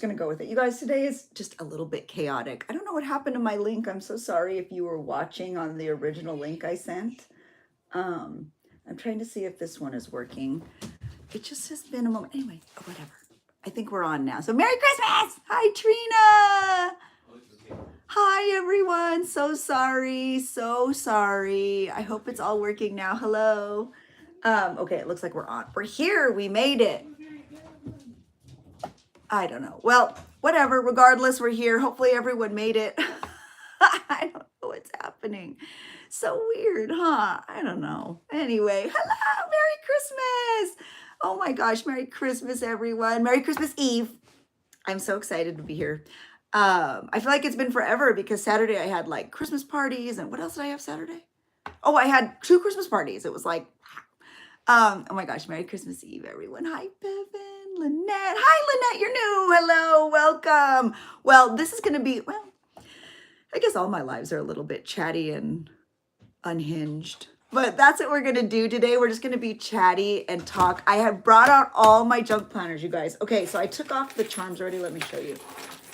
going to go with it. You guys, today is just a little bit chaotic. I don't know what happened to my link. I'm so sorry if you were watching on the original link I sent. Um, I'm trying to see if this one is working. It just has been a moment. Anyway, whatever. I think we're on now. So Merry Christmas! Hi, Trina! Hi, everyone. So sorry. So sorry. I hope it's all working now. Hello. Okay, it looks like we're on. We're here. We made it. I don't know. Well, whatever. Regardless, we're here. Hopefully everyone made it. I don't know what's happening. So weird, huh? I don't know. Anyway, hello. Merry Christmas. Oh my gosh. Merry Christmas, everyone. Merry Christmas Eve. I'm so excited to be here. I feel like it's been forever because Saturday I had like Christmas parties, and what else did I have Saturday? Oh, I had 2 Christmas parties. It was like, oh my gosh, Merry Christmas Eve, everyone. Hi, Bevan, Lynette. Hi, Lynette, you're new. Hello, welcome. Well, this is going to be, well, I guess all my lives are a little bit chatty and unhinged. But that's what we're going to do today. We're just going to be chatty and talk. I have brought out all my junk planners, you guys. Okay, so I took off the charms already. Let me show you.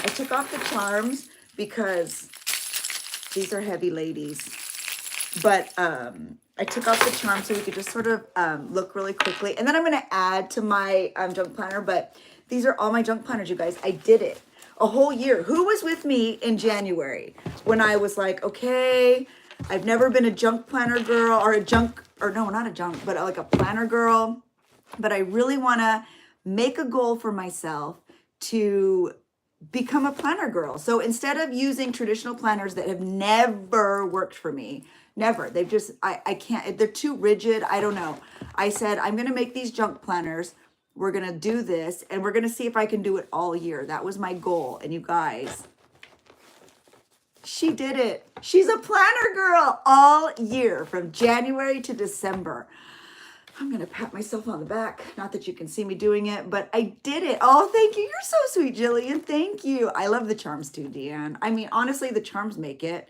I took off the charms because these are heavy ladies. But I took off the charms so we could just sort of look really quickly. And then I'm going to add to my junk planner. But these are all my junk planners, you guys. I did it a whole year. Who was with me in January when I was like, okay, I've never been a junk planner girl or no, not a junk, but like a planner girl. But I really want to make a goal for myself to become a planner girl. So instead of using traditional planners that have never worked for me, never, they've just, I can't, they're too rigid. I don't know. I said, I'm going to make these junk planners. We're going to do this and we're going to see if I can do it all year. That was my goal. And you guys, she did it. She's a planner girl all year from January to December. I'm going to pat myself on the back. Not that you can see me doing it, but I did it. Oh, thank you. You're so sweet, Jillian. Thank you. I love the charms too, Deanne. I mean, honestly, the charms make it.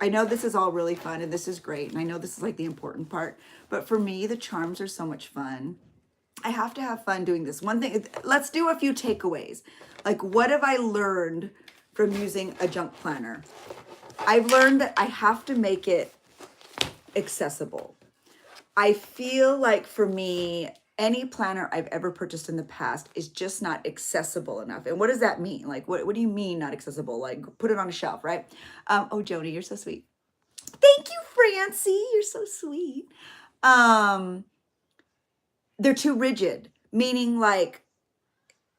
I know this is all really fun and this is great. And I know this is like the important part, but for me, the charms are so much fun. I have to have fun doing this. One thing, let's do a few takeaways. Like, what have I learned from using a junk planner? I've learned that I have to make it accessible. I feel like for me, any planner I've ever purchased in the past is just not accessible enough. And what does that mean? Like, what do you mean not accessible? Like, put it on a shelf, right? Oh, Joni, you're so sweet. Thank you, Francie. You're so sweet. They're too rigid, meaning like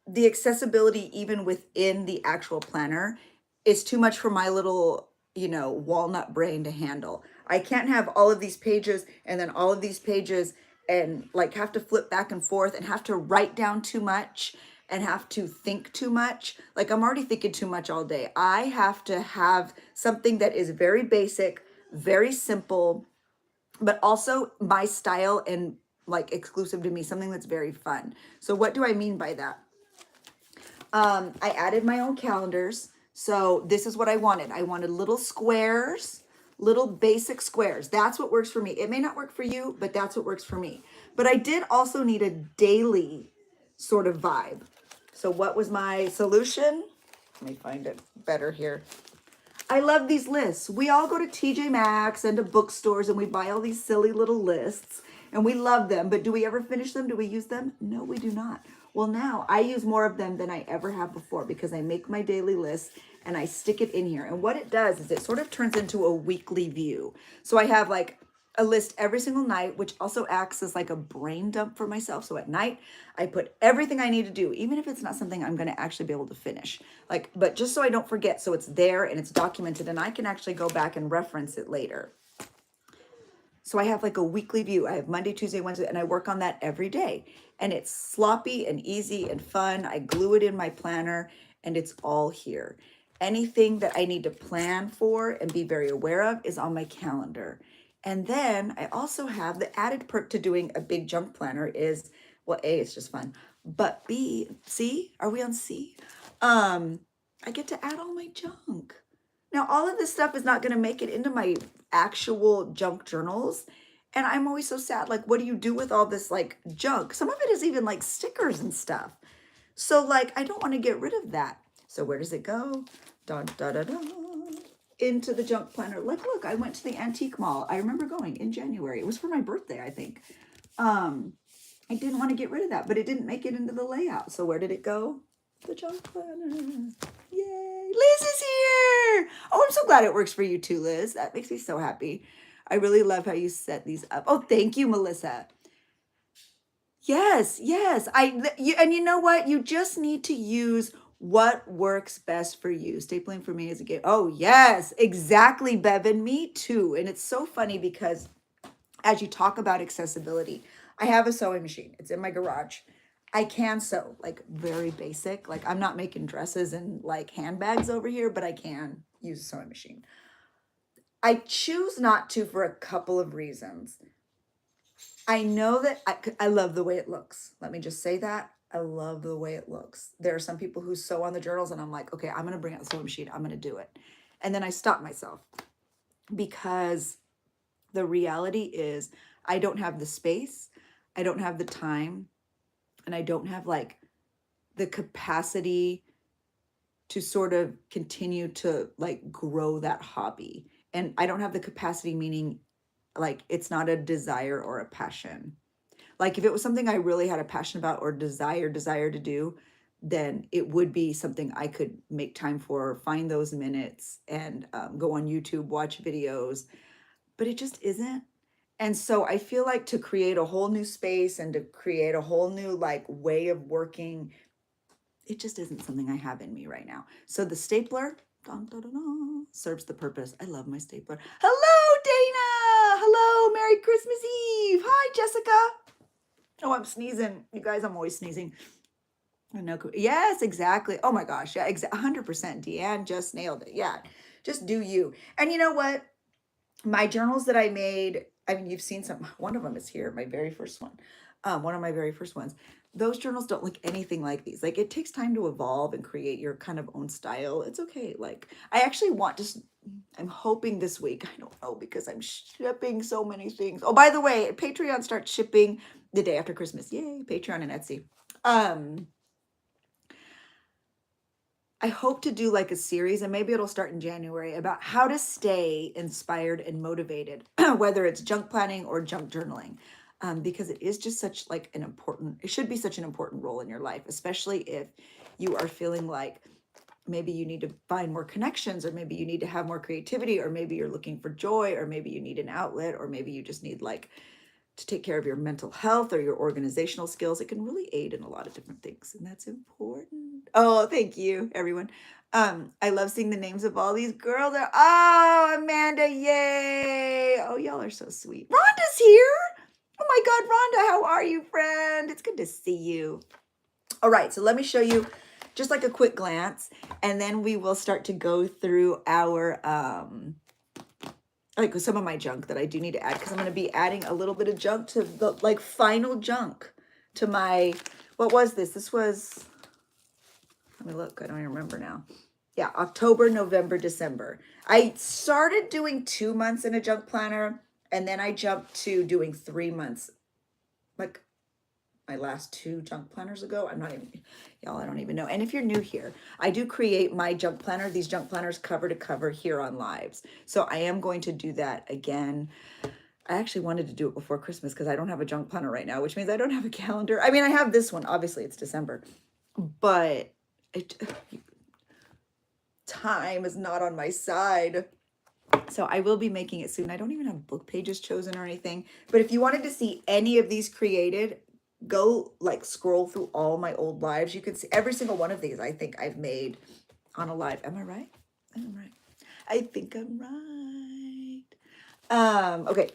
the accessibility even within the actual planner is too much for my little, walnut brain to handle. I can't have all of these pages and then all of these pages and like have to flip back and forth and have to write down too much and have to think too much. Like, I'm already thinking too much all day. I have to have something that is very basic, very simple, but also my style and like exclusive to me, something that's very fun. So what do I mean by that? I added my own calendars. So this is what I wanted. I wanted little squares, little basic squares. That's what works for me. It may not work for you, but that's what works for me. But I did also need a daily sort of vibe. So what was my solution? Let me find it better here. I love these lists. We all go to TJ Maxx and to bookstores and we buy all these silly little lists and we love them. But do we ever finish them? Do we use them? No, we do not. Well, now I use more of them than I ever have before because I make my daily list and I stick it in here. And what it does is it sort of turns into a weekly view. So I have like a list every single night, which also acts as like a brain dump for myself. So at night, I put everything I need to do, even if it's not something I'm going to actually be able to finish. Like, but just so I don't forget, so it's there and it's documented and I can actually go back and reference it later. So I have like a weekly view. I have Monday, Tuesday, Wednesday, and I work on that every day. And it's sloppy and easy and fun. I glue it in my planner and it's all here. Anything that I need to plan for and be very aware of is on my calendar. And then I also have the added perk to doing a big junk planner is, well, A, it's just fun, but B, C, are we on C? I get to add all my junk. Now, all of this stuff is not going to make it into my actual junk journals. And I'm always so sad. Like, what do you do with all this like junk? Some of it is even like stickers and stuff. So like, I don't want to get rid of that. So where does it go? Dun, da, da, da, into the junk planner. Like, look, I went to the antique mall. I remember going in January. It was for my birthday, I think. I didn't want to get rid of that, but it didn't make it into the layout. So where did it go? The junk planner. Yay. Liz is here. Oh, I'm so glad it works for you too, Liz. That makes me so happy. I really love how you set these up. Oh, thank you, Melissa. Yes, yes. And you know what? You just need to use what works best for you. Stapling for me is a game. Oh, yes, exactly, Bevan. Me too. And it's so funny because as you talk about accessibility, I have a sewing machine. It's in my garage. I can sew, like very basic. Like I'm not making dresses and like handbags over here, but I can use a sewing machine. I choose not to for a couple of reasons. I know that I love the way it looks. Let me just say that. I love the way it looks. There are some people who sew on the journals and I'm like, okay, I'm going to bring out the sewing machine. I'm going to do it. And then I stop myself because the reality is I don't have the space. I don't have the time, and I don't have like the capacity to sort of continue to like grow that hobby. And I don't have the capacity, meaning like it's not a desire or a passion. Like if it was something I really had a passion about or desire to do, then it would be something I could make time for, find those minutes and go on YouTube, watch videos, but it just isn't. And so I feel like to create a whole new space and to create a whole new like way of working, it just isn't something I have in me right now. So the stapler dun, dun, dun, dun, serves the purpose. I love my stapler. Hello, Dana. Hello, Merry Christmas Eve. Hi, Jessica. Oh, I'm sneezing. You guys, I'm always sneezing. I know. Yes, exactly. Oh my gosh. Yeah, 100%. Deanne just nailed it. Yeah, just do you. And you know what? My journals that I made, I mean, you've seen some, one of them is here, my very first one. One of my very first ones. Those journals don't look anything like these. Like it takes time to evolve and create your kind of own style. It's okay. Like I actually want to, I'm hoping this week, I don't know, because I'm shipping so many things. Oh, by the way, Patreon starts shipping the day after Christmas. Yay, Patreon and Etsy. I hope to do like a series, and maybe it'll start in January, about how to stay inspired and motivated, whether it's junk planning or junk journaling, because it is just such like an important, it should be such an important role in your life, especially if you are feeling like maybe you need to find more connections, or maybe you need to have more creativity, or maybe you're looking for joy, or maybe you need an outlet, or maybe you just need like to take care of your mental health or your organizational skills. It can really aid in a lot of different things, and that's important. Oh, thank you, everyone. I love seeing the names of all these girls. Oh, Amanda, yay! Oh, y'all are so sweet. Rhonda's here. Oh my God, Rhonda, how are you, friend? It's good to see you. All right, so let me show you just like a quick glance, and then we will start to go through our like some of my junk that I do need to add, because I'm going to be adding a little bit of junk to the like final junk to my, what was this? This was, let me look. I don't even remember now. Yeah, October, November, December. I started doing 2 months in a junk planner, and then I jumped to doing 3 months. Like my last 2 junk planners ago. I'm not even, y'all, I don't even know. And if you're new here, I do create my junk planner, these junk planners cover to cover here on Lives. So I am going to do that again. I actually wanted to do it before Christmas because I don't have a junk planner right now, which means I don't have a calendar. I mean, I have this one, obviously it's December, but time is not on my side. So I will be making it soon. I don't even have book pages chosen or anything, but if you wanted to see any of these created, go like scroll through all my old lives. You can see every single one of these I think I've made on a live. Am I right? I'm right. I think I'm right. Okay.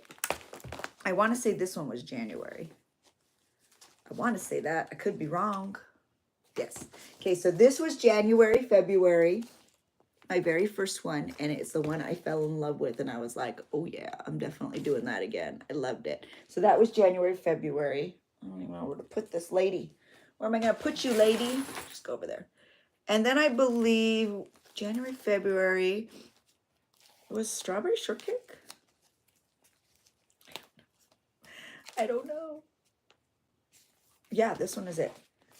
I want to say this one was January. I want to say that. I could be wrong. Yes. Okay, so this was January, February, my very first one, and it's the one I fell in love with, and I was like, oh yeah, I'm definitely doing that again. I loved it. So that was January, February. I don't even know where to put this lady. Where am I going to put you, lady? Just go over there. And then I believe January, February was Strawberry Shortcake. I don't know. Yeah, this one is it.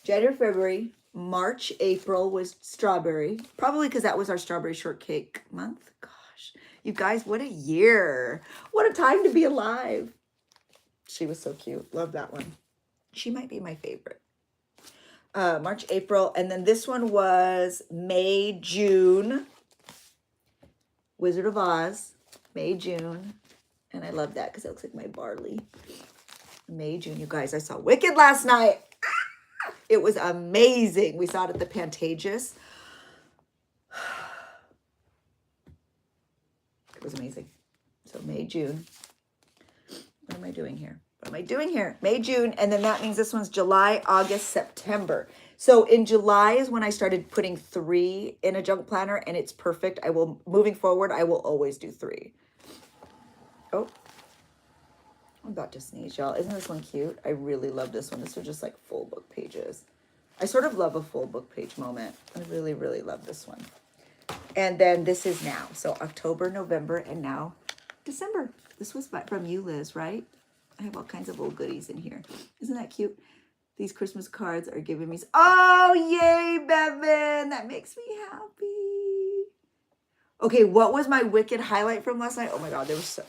January, February, March, April was strawberry. Probably because that was our strawberry shortcake month. Gosh, you guys, what a year. What a time to be alive. She was so cute. Love that one. She might be my favorite. March, April. And then this one was May, June. Wizard of Oz. May, June. And I love that because it looks like my barley. May, June. You guys, I saw Wicked last night. It was amazing. We saw it at the Pantages. It was amazing. So May, June. What am I doing here? What am I doing here? May, June. And then that means this one's July, August, September. So in July is when I started putting 3 in a junk planner, and it's perfect. Moving forward, I will always do 3. Oh, I'm about to sneeze, y'all. Isn't this one cute? I really love this one. This was just like full book pages. I sort of love a full book page moment. I really, really love this one. And then this is now. So October, November, and now December. This was from you, Liz, right? I have all kinds of old goodies in here. Isn't that cute? These Christmas cards are giving me... Oh, yay, Bevan! That makes me happy. Okay, what was my Wicked highlight from last night? Oh my God, they were so...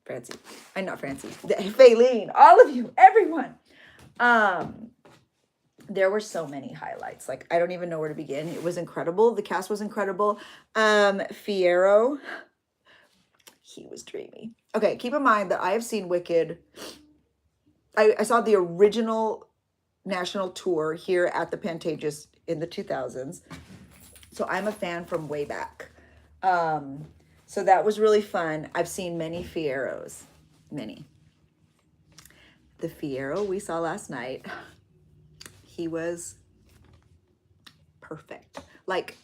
Francie. I'm not Francie. Faylene. All of you. Everyone. There were so many highlights. Like, I don't even know where to begin. It was incredible. The cast was incredible. Fiyero. He was dreamy. Okay, keep in mind that I have seen Wicked. I saw the original national tour here at the Pantages in the 2000s. So I'm a fan from way back. So that was really fun. I've seen many Fiyeros. Many. The Fiyero we saw last night, he was perfect. Like,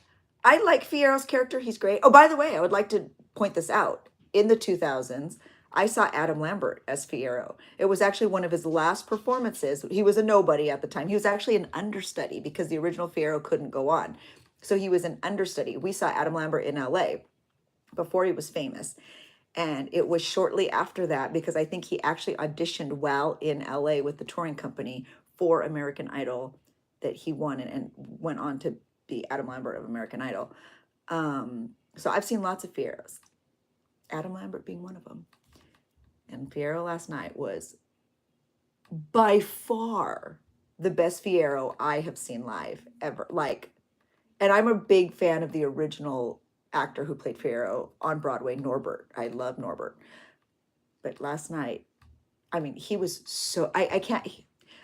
I like Fiyero's character. He's great. Oh, by the way, I would like to point this out. In the 2000s, I saw Adam Lambert as Fiyero. It was actually one of his last performances. He was a nobody at the time. He was actually an understudy because the original Fiyero couldn't go on. So he was an understudy. We saw Adam Lambert in LA before he was famous. And it was shortly after that, because I think he actually auditioned while in LA with the touring company for American Idol, that he won and went on to be Adam Lambert of American Idol. So I've seen lots of Fiyeros, Adam Lambert being one of them. And Fiyero last night was by far the best Fiyero I have seen live ever. Like, and I'm a big fan of the original actor who played Fiyero on Broadway, Norbert. I love Norbert. But last night, I mean, he was so, I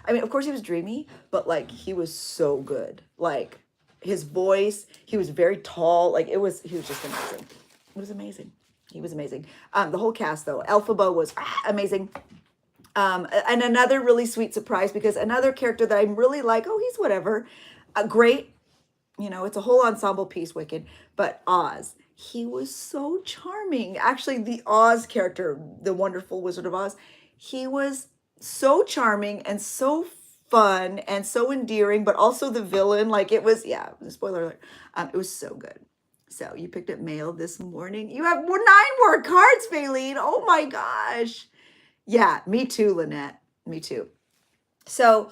mean, of course he was dreamy, but like, he was so good. Like, his voice, he was very tall. Like, he was just amazing. It was amazing. He was amazing. The whole cast, though, Elphaba was amazing. And another really sweet surprise, because another character that I'm really like, oh, he's whatever. Great. You know, it's a whole ensemble piece, Wicked. But Oz, he was so charming. Actually, the Oz character, the wonderful Wizard of Oz, he was so charming and so fun and so endearing, but also the villain. Like, it was, yeah, spoiler alert. It was so good. So you picked up mail this morning. You have 9 more cards, Faylene. Oh my gosh. Yeah, me too, Lynette. Me too. So,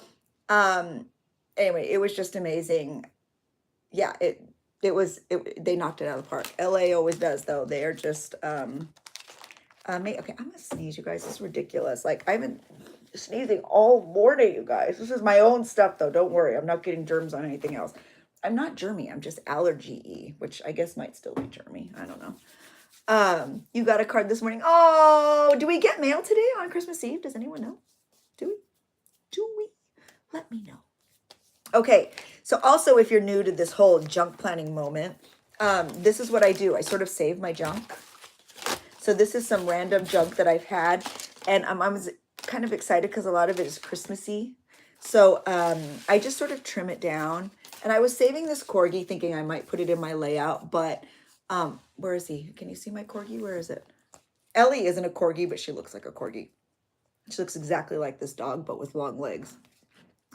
anyway, it was just amazing. Yeah, they knocked it out of the park. LA always does, though. They are just, okay, I'm gonna sneeze, you guys. This is ridiculous. Like, I've been sneezing all morning, you guys. This is my own stuff, though. Don't worry. I'm not getting germs on anything else. I'm not germy. I'm just allergy-y, which I guess might still be germy. I don't know. You got a card this morning. Oh, do we get mail today on Christmas Eve? Does anyone know? Do we? Let me know. Okay, so also if you're new to this whole junk planning moment, this is what I do. I sort of save my junk. So this is some random junk that I've had, and I was kind of excited because a lot of it is Christmassy. So I just sort of trim it down. And I was saving this corgi thinking I might put it in my layout, but where is he? Can you see my corgi? Where is it? Ellie isn't a corgi, but she looks like a corgi. She looks exactly like this dog, but with long legs.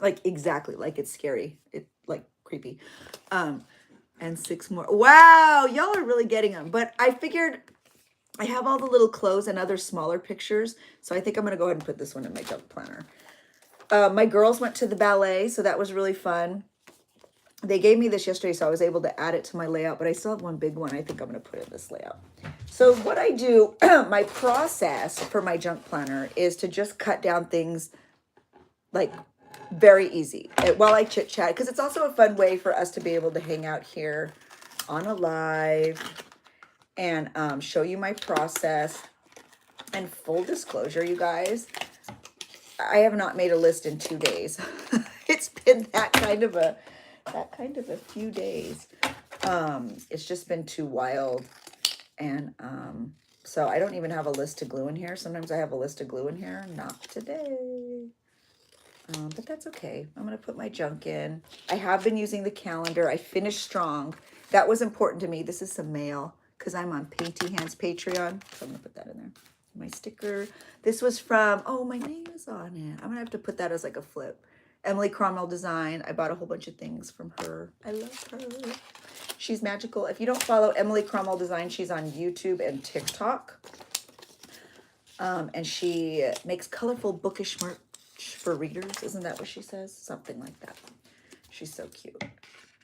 Like, exactly, like it's scary. It, like, creepy. And 6 more. Wow, y'all are really getting them. But I figured I have all the little clothes and other smaller pictures, so I think I'm going to go ahead and put this one in my junk planner. My girls went to the ballet, so that was really fun. they gave me this yesterday, so I was able to add it to my layout, but I still have one big one I think I'm going to put in this layout. So what I do, my process for my junk planner is to just cut down things like very easy while I chit chat, because it's also a fun way for us to be able to hang out here on a live and show you my process. And full disclosure, you guys, I have not made a list in 2 days. It's been that kind of a few days. It's just been too wild. And so I don't even have a list to glue in here. Sometimes I have a list to glue in here. Not today. But that's okay. I'm going to put my junk in. I have been using the calendar. I finished strong. That was important to me. This is some mail because I'm on Painty Hands Patreon. So I'm going to put that in there. My sticker. This was from, oh, my name is on it. I'm going to have to put that as like a flip. Emily Cromwell Design. I bought a whole bunch of things from her. I love her. She's magical. If you don't follow Emily Cromwell Design, she's on YouTube and TikTok. And she makes colorful bookish merch for readers. Isn't that what she says? Something like that. She's so cute.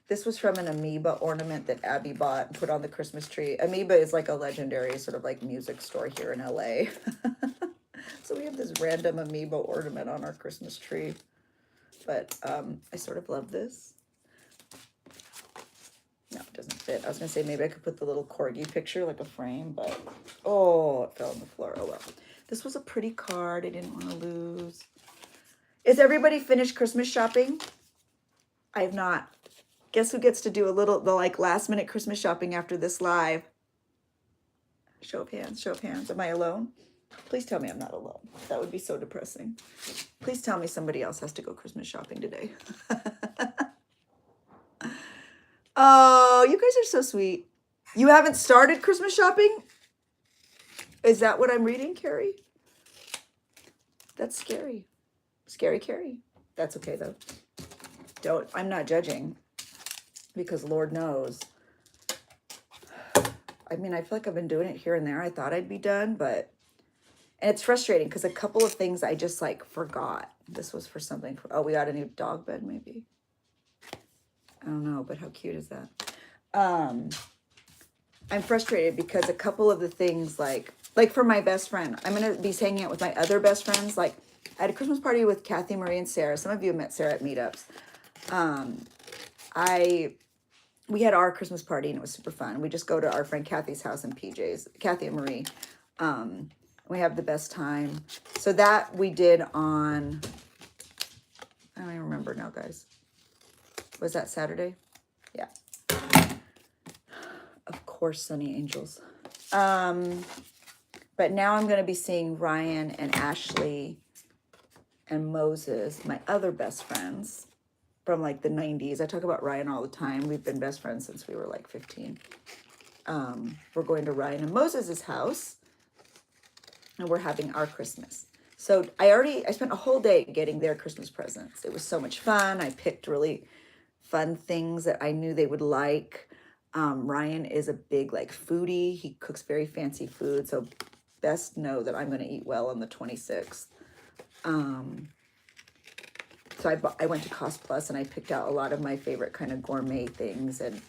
This was from an amoeba ornament that Abby bought and put on the Christmas tree. Amoeba is like a legendary sort of like music store here in LA. So we have this random amoeba ornament on our Christmas tree. But I sort of love this. No, it doesn't fit. I was going to say maybe I could put the little corgi picture like a frame, but oh, it fell on the floor. Oh well. This was a pretty card I didn't want to lose. Is everybody finished Christmas shopping? I have not. Guess who gets to do the like last minute Christmas shopping after this live? Show of hands, show of hands. Am I alone? Please tell me I'm not alone. That would be so depressing. Please tell me somebody else has to go Christmas shopping today. Oh, you guys are so sweet. You haven't started Christmas shopping? Is that what I'm reading, Carrie? That's scary. Scary Carrie. That's okay though. I'm not judging because Lord knows. I mean, I feel like I've been doing it here and there. I thought I'd be done, and it's frustrating because a couple of things I just like forgot. This was for something. Oh, we got a new dog bed maybe. I don't know, but how cute is that? I'm frustrated because a couple of the things like for my best friend, I'm going to be hanging out with my other best friends. Like I had a Christmas party with Kathy, Marie, and Sarah. Some of you have met Sarah at meetups. We had our Christmas party and it was super fun. We just go to our friend Kathy's house in PJ's, Kathy and Marie. We have the best time. So that we did on, I don't even remember now, guys. Was that Saturday? Yeah. Of course, Sunny Angels. But now I'm going to be seeing Ryan and Ashley and Moses, my other best friends from like the 90s. I talk about Ryan all the time. We've been best friends since we were like 15. We're going to Ryan and Moses's house and we're having our Christmas. So I spent a whole day getting their Christmas presents. It was so much fun. I picked really fun things that I knew they would like. Ryan is a big like foodie. He cooks very fancy food. So best know that I'm going to eat well on the 26th. So I went to Cost Plus and I picked out a lot of my favorite kind of gourmet things. And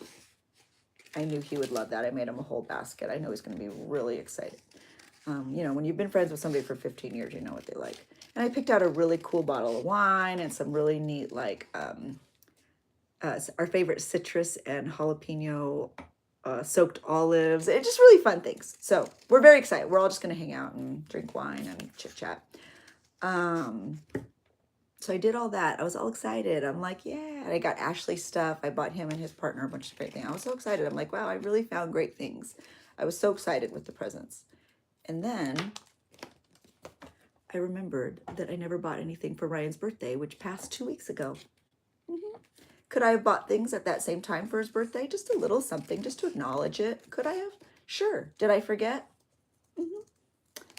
I knew he would love that. I made him a whole basket. I know he's going to be really excited. You know, when you've been friends with somebody for 15 years, you know what they like. And I picked out a really cool bottle of wine and some really neat, like, our favorite citrus and jalapeno soaked olives. It's just really fun things. So we're very excited. We're all just going to hang out and drink wine and chit chat. So I did all that. I was all excited. I'm like, yeah. And I got Ashley stuff. I bought him and his partner a bunch of great things. I was so excited. I'm like, wow, I really found great things. I was so excited with the presents. And then I remembered that I never bought anything for Ryan's birthday, which passed 2 weeks ago. Could I have bought things at that same time for his birthday? Just a little something, just to acknowledge it. Could I have? Sure. Did I forget?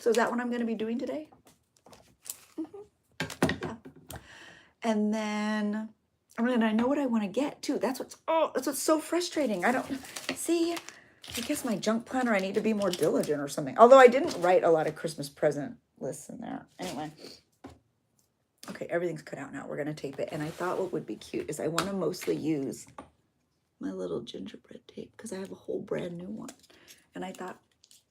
So is that what I'm going to be doing today? Yeah. And then, I know what I want to get too. That's what's so frustrating. I don't see. I guess my junk planner, I need to be more diligent or something. Although I didn't write a lot of Christmas present lists in there. Anyway. Okay, everything's cut out now. We're going to tape it. And I thought what would be cute is I want to mostly use my little gingerbread tape because I have a whole brand new one. And I thought,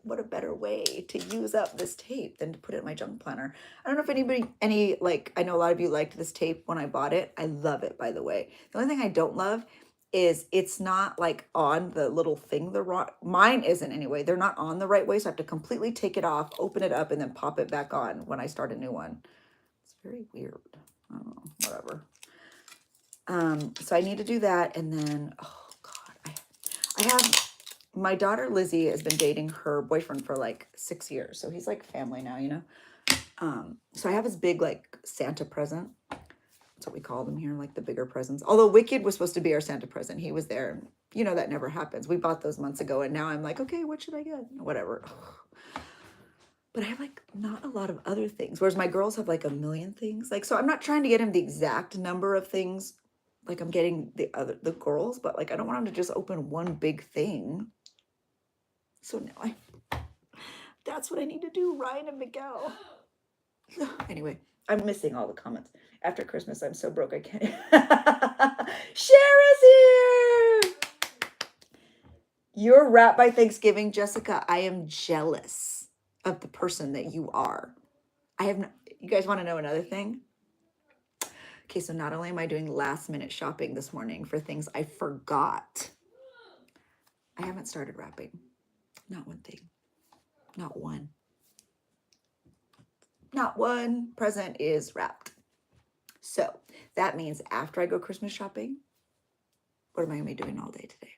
what a better way to use up this tape than to put it in my junk planner. I don't know if I know a lot of you liked this tape when I bought it. I love it, by the way. The only thing I don't love is it's not like on the little thing, mine isn't anyway. They're not on the right way. So I have to completely take it off, open it up, and then pop it back on when I start a new one. It's very weird. I don't know, whatever. So I need to do that. And then, oh God, I have, my daughter Lizzie has been dating her boyfriend for like 6 years. So he's like family now, you know? So I have his big like Santa present. That's what we call them here, like the bigger presents. Although Wicked was supposed to be our Santa present. He was there. You know, that never happens. We bought those months ago and now I'm like, okay, what should I get? Whatever. But I have like not a lot of other things. Whereas my girls have like a million things. Like, so I'm not trying to get him the exact number of things like I'm getting the girls, but like I don't want him to just open one big thing. So now that's what I need to do, Ryan and Miguel. Anyway, I'm missing all the comments. After Christmas, I'm so broke I can't. Shara's here! You're wrapped by Thanksgiving, Jessica. I am jealous of the person that you are. You guys want to know another thing? Okay, so not only am I doing last minute shopping this morning for things I forgot, I haven't started wrapping. Not one thing. Not one. Not one present is wrapped. So that means after I go Christmas shopping, what am I going to be doing all day today?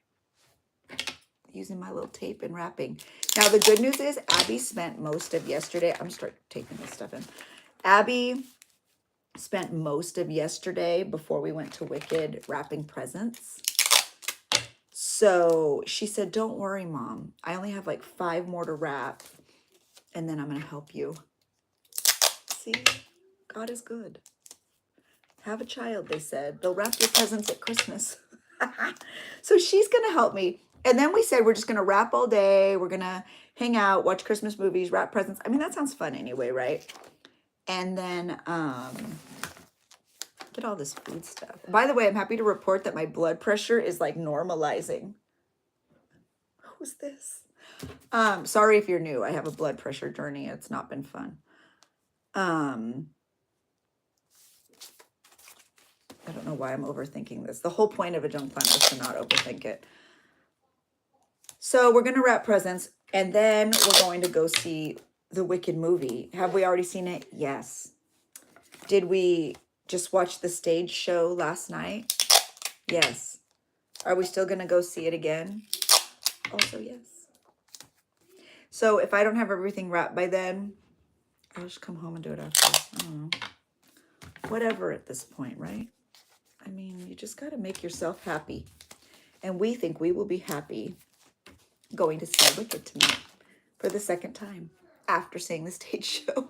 Using my little tape and wrapping. Now, the good news is Abby spent most of yesterday. I'm start taping this stuff in. Abby spent most of yesterday before we went to Wicked wrapping presents. So she said, don't worry, Mom. I only have like 5 more to wrap and then I'm going to help you. See, God is good. Have a child, they said. They'll wrap your presents at Christmas. So she's going to help me. And then we said we're just going to wrap all day. We're going to hang out, watch Christmas movies, wrap presents. I mean, that sounds fun anyway, right? And then get all this food stuff. By the way, I'm happy to report that my blood pressure is like normalizing. Who's this? Sorry if you're new. I have a blood pressure journey. It's not been fun. I don't know why I'm overthinking this. The whole point of a junk planner is to not overthink it. So we're going to wrap presents and then we're going to go see the Wicked movie. Have we already seen it? Yes. Did we just watch the stage show last night? Yes. Are we still going to go see it again? Also, yes. So if I don't have everything wrapped by then, I'll just come home and do it after. I don't know. Whatever at this point, right? I mean, you just got to make yourself happy. And we think we will be happy going to see Wicked tonight for the second time after seeing the stage show.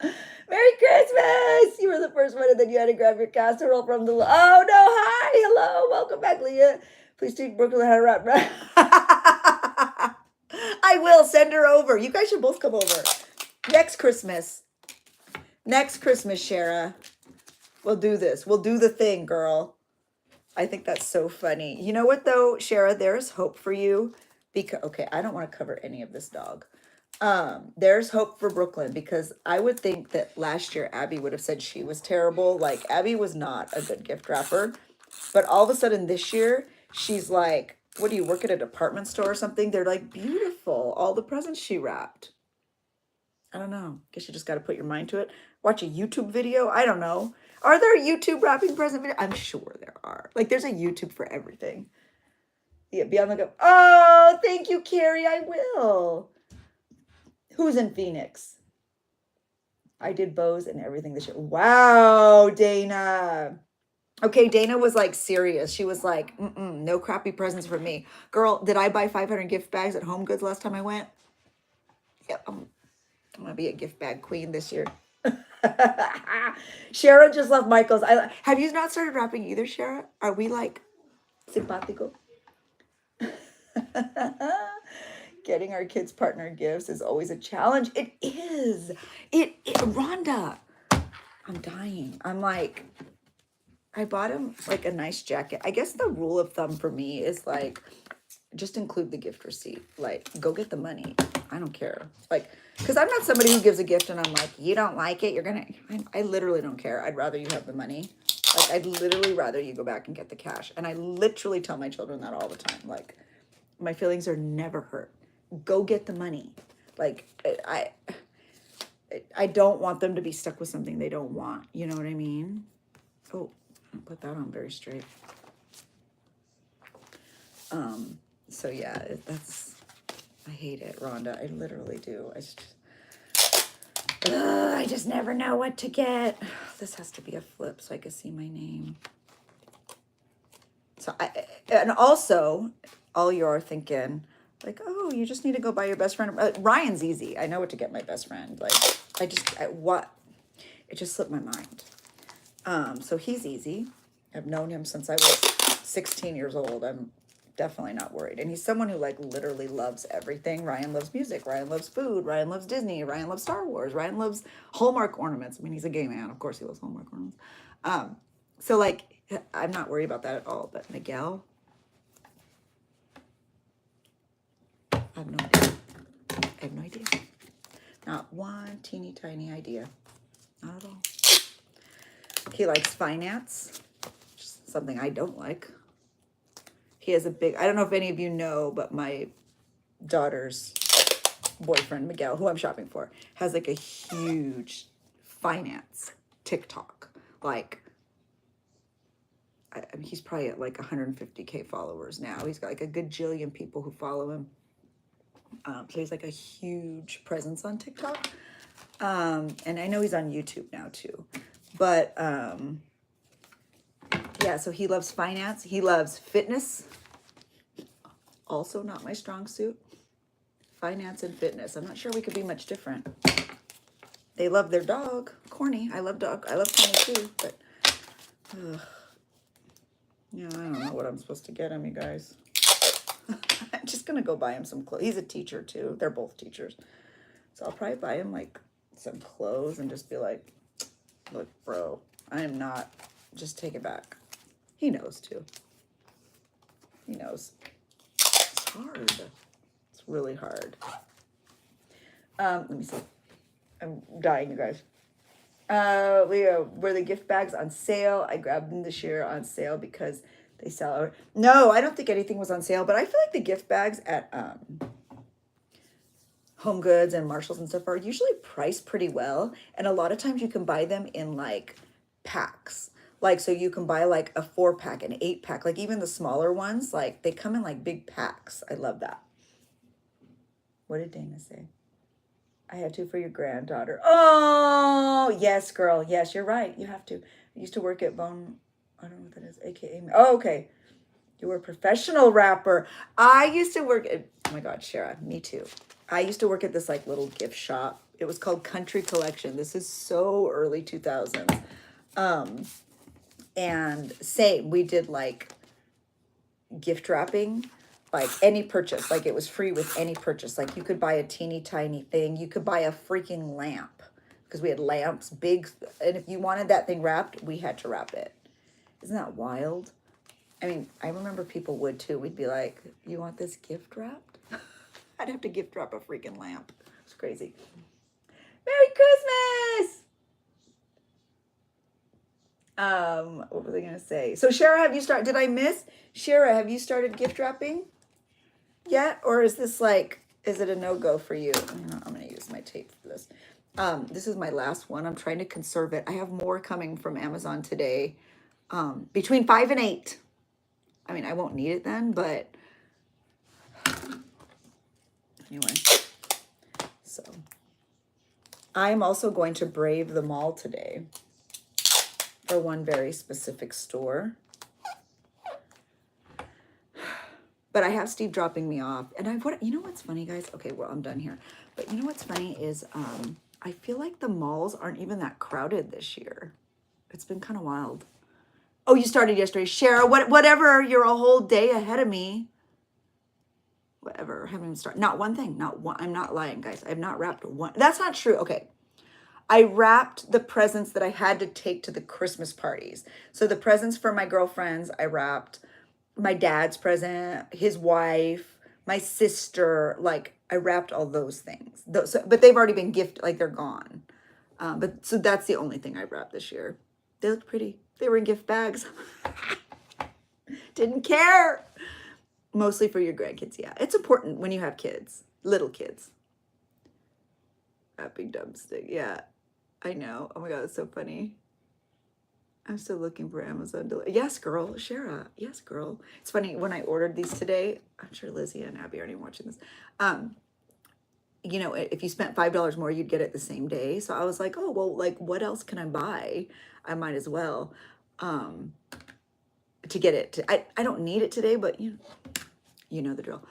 Merry Christmas! You were the first one and then you had to grab your casserole from the... Oh, no, hi! Hello! Welcome back, Leah. Please teach Brooklyn how to wrap. I will. Send her over. You guys should both come over. Next Christmas. Next Christmas, Shara. We'll do this. We'll do the thing, girl. I think that's so funny. You know what, though, Shara? There's hope for you. Because, okay, I don't want to cover any of this dog. There's hope for Brooklyn because I would think that last year Abby would have said she was terrible. Like, Abby was not a good gift wrapper. But all of a sudden this year, she's like, what do you work at a department store or something? They're like beautiful. All the presents she wrapped. I don't know. Guess you just got to put your mind to it. Watch a YouTube video. I don't know. Are there YouTube wrapping present videos? I'm sure there are. Like, there's a YouTube for everything. Yeah, be on the go. Oh, thank you, Carrie. I will. Who's in Phoenix? I did bows and everything this year. Wow, Dana. Okay, Dana was like serious. She was like, no crappy presents for me. Girl, did I buy 500 gift bags at Home Goods last time I went? Yep, I'm going to be a gift bag queen this year. Shara just left Michael's. Have you not started wrapping either, Shara? Are we like simpatico? Getting our kids partner gifts is always a challenge. It is. Rhonda, I'm dying. I'm like, I bought him like a nice jacket. I guess the rule of thumb for me is like, just include the gift receipt. Like, go get the money. I don't care. Like, because I'm not somebody who gives a gift and I'm like, you don't like it, you're gonna. I literally don't care. I'd rather you have the money. Like, I'd literally rather you go back and get the cash. And I literally tell my children that all the time. Like, my feelings are never hurt. Go get the money. Like, I don't want them to be stuck with something they don't want. You know what I mean? Oh, I'll put that on very straight. So yeah, that's, I hate it, Rhonda. I literally do. I just never know what to get. This has to be a flip so I can see my name. So and also, all you're thinking, like, oh, you just need to go buy your best friend. Ryan's easy. I know what to get my best friend. Like, what? It just slipped my mind. So he's easy. I've known him since I was 16 years old. I'm definitely not worried. And he's someone who like literally loves everything. Ryan loves music. Ryan loves food. Ryan loves Disney. Ryan loves Star Wars. Ryan loves Hallmark ornaments. I mean, he's a gay man. Of course he loves Hallmark ornaments. So like, I'm not worried about that at all. But Miguel, I have no idea. I have no idea. Not one teeny tiny idea. Not at all. He likes finance, which is something I don't like. He has a big, I don't know if any of you know, but my daughter's boyfriend, Miguel, who I'm shopping for, has like a huge finance TikTok. Like, I mean, he's probably at like 150K followers now. He's got like a gajillion people who follow him. So he's like a huge presence on TikTok. And I know he's on YouTube now too. But yeah, so he loves finance. He loves fitness. Also not my strong suit. Finance and fitness. I'm not sure we could be much different. They love their dog, Corny. I love dog. I love Corny too, but yeah, I don't know what I'm supposed to get him, you guys. I'm just gonna go buy him some clothes. He's a teacher too. They're both teachers. So I'll probably buy him like some clothes and just be like, look, bro, I am not, just take it back. He knows too. He knows. It's hard. It's really hard. Let me see. I'm dying, you guys. Were the gift bags on sale? I grabbed them this year on sale because they sell. No, I don't think anything was on sale, but I feel like the gift bags at Home Goods and Marshalls and stuff are usually priced pretty well. And a lot of times you can buy them in like packs. Like, so you can buy like a 4-pack, an 8-pack, like even the smaller ones, like they come in like big packs. I love that. What did Dana say? I had to for your granddaughter. Oh, yes, girl. Yes, you're right. You have to. I used to work at Bone. I don't know what that is. AKA. Oh, okay. You were a professional rapper. I used to work at, oh my God, Shara, me too. I used to work at this like little gift shop. It was called Country Collection. This is so early 2000s. And same, we did like gift wrapping, like any purchase, like it was free with any purchase. Like you could buy a teeny tiny thing. You could buy a freaking lamp because we had lamps, big. And if you wanted that thing wrapped, we had to wrap it. Isn't that wild? I mean, I remember people would too. We'd be like, you want this gift wrapped? I'd have to gift wrap a freaking lamp. It's crazy. Merry Christmas! What was I gonna say? So Shara, have you started? Did I miss? Shara, have you started gift wrapping yet? Or is this like, is it a no-go for you? I'm gonna use my tape for this. This is my last one. I'm trying to conserve it. I have more coming from Amazon today. Between 5 and 8. I mean, I won't need it then, but anyway. So I'm also going to brave the mall today for one very specific store. But I have Steve dropping me off. And you know what's funny, guys? Okay, well, I'm done here. But you know what's funny is I feel like the malls aren't even that crowded this year. It's been kind of wild. Oh, you started yesterday. Shara, whatever, you're a whole day ahead of me. Whatever, I haven't even started. Not one thing, not one. I'm not lying, guys. I've not wrapped one. That's not true. Okay. I wrapped the presents that I had to take to the Christmas parties. So the presents for my girlfriends, I wrapped my dad's present, his wife, my sister, like I wrapped all those things. Those, but they've already been gifted, like they're gone. But so that's the only thing I wrapped this year. They look pretty. They were in gift bags. Didn't care. Mostly for your grandkids, yeah. It's important when you have kids, little kids. Wrapping dumpstick, yeah. I know. Oh my God, it's so funny. I'm still looking for Amazon delivery. Yes, girl. Shara. Yes, girl. It's funny, when I ordered these today, I'm sure Lizzie and Abby aren't even watching this. You know, if you spent $5 more, you'd get it the same day. So I was like, oh, well, like, what else can I buy? I might as well to get it. I don't need it today, but you know the drill.